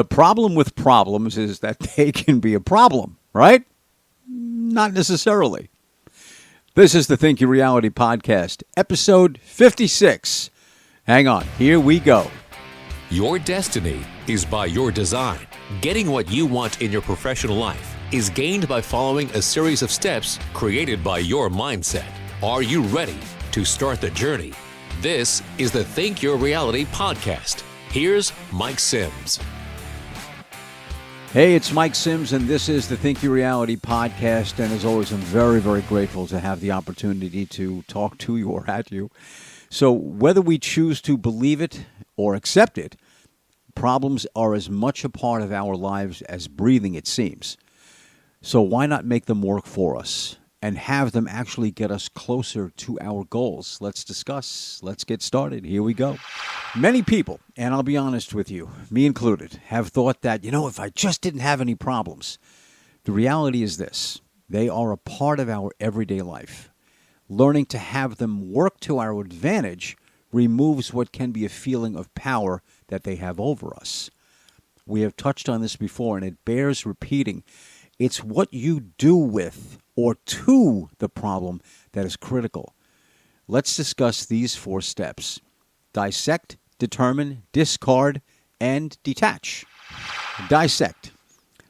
The problem with problems is that they can be a problem, right? Not necessarily. This is the Think Your Reality Podcast, episode 56. Hang on, here we go. Your destiny is by your design. Getting what you want in your professional life is gained by following a series of steps created by your mindset. Are you ready to start the journey? This is the Think Your Reality Podcast. Here's Mike Sims. Hey, it's Mike Sims, and this is the Think Your Reality Podcast. And as always, I'm very, very grateful to have the opportunity to talk to you or at you. So whether we choose to believe it or accept it, problems are as much a part of our lives as breathing, it seems. So why not make them work for us and have them actually get us closer to our goals? Let's discuss. Let's get started. Here we go. Many people, and I'll be honest with you, me included, have thought that, if I just didn't have any problems. The reality is this. They are a part of our everyday life. Learning to have them work to our advantage removes what can be a feeling of power that they have over us. We have touched on this before, and it bears repeating. It's what you do with or to the problem that is critical. Let's discuss these 4 steps. Dissect, determine, discard, and detach. Dissect.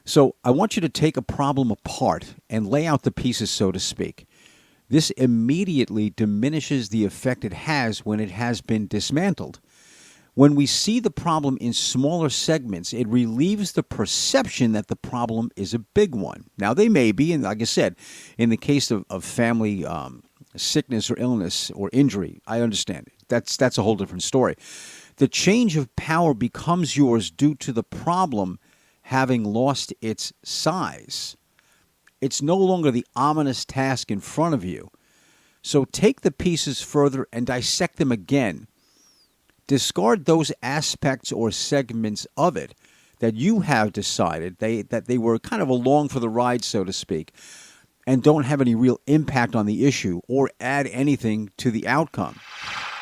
So I want you to take a problem apart and lay out the pieces, so to speak. This immediately diminishes the effect it has when it has been dismantled. When we see the problem in smaller segments, it relieves the perception that the problem is a big one. Now, they may be, and like I said, in the case of family sickness or illness or injury, I understand it. That's a whole different story. The change of power becomes yours due to the problem having lost its size. It's no longer the ominous task in front of you. So take the pieces further and dissect them again. Discard those aspects or segments of it that you have decided that they were kind of along for the ride, so to speak, and don't have any real impact on the issue or add anything to the outcome.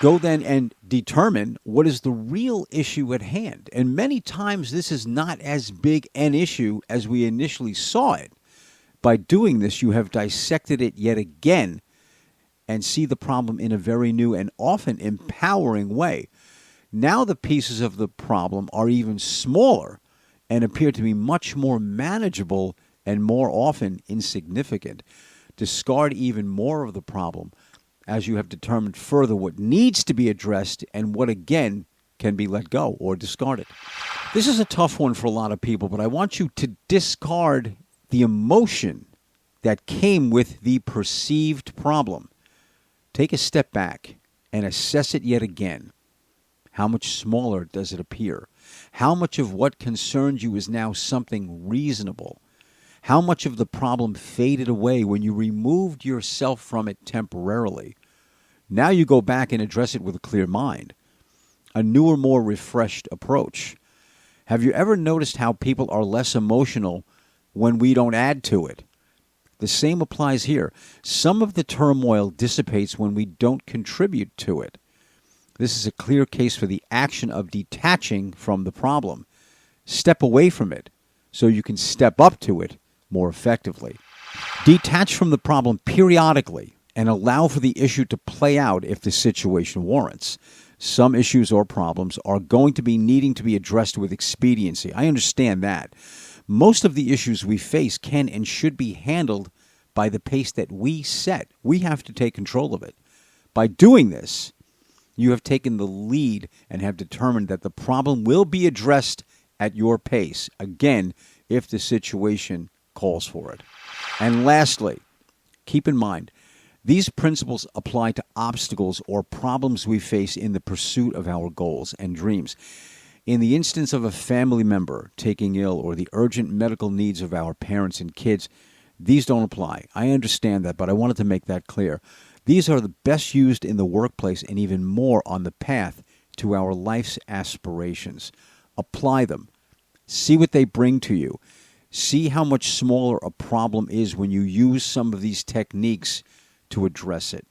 Go then and determine what is the real issue at hand. And many times this is not as big an issue as we initially saw it. By doing this, you have dissected it yet again and see the problem in a very new and often empowering way. Now the pieces of the problem are even smaller and appear to be much more manageable and more often insignificant. Discard even more of the problem as you have determined further what needs to be addressed and what again can be let go or discarded. This is a tough one for a lot of people, but I want you to discard the emotion that came with the perceived problem. Take a step back and assess it yet again. How much smaller does it appear? How much of what concerned you is now something reasonable? How much of the problem faded away when you removed yourself from it temporarily? Now you go back and address it with a clear mind, a newer, more refreshed approach. Have you ever noticed how people are less emotional when we don't add to it? The same applies here. Some of the turmoil dissipates when we don't contribute to it. This is a clear case for the action of detaching from the problem. Step away from it so you can step up to it more effectively. Detach from the problem periodically and allow for the issue to play out if the situation warrants. Some issues or problems are going to be needing to be addressed with expediency. I understand that. Most of the issues we face can and should be handled by the pace that we set. We have to take control of it. By doing this, you have taken the lead and have determined that the problem will be addressed at your pace, again, if the situation calls for it. And lastly, keep in mind, these principles apply to obstacles or problems we face in the pursuit of our goals and dreams. In the instance of a family member taking ill or the urgent medical needs of our parents and kids, these don't apply. I understand that, but I wanted to make that clear. These are the best used in the workplace and even more on the path to our life's aspirations. Apply them. See what they bring to you. See how much smaller a problem is when you use some of these techniques to address it.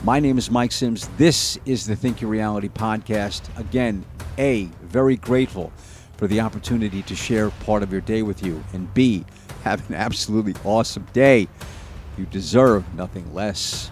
My name is Mike Sims. This is the Think Your Reality Podcast. Again, very grateful for the opportunity to share part of your day with you. And B, have an absolutely awesome day. You deserve nothing less.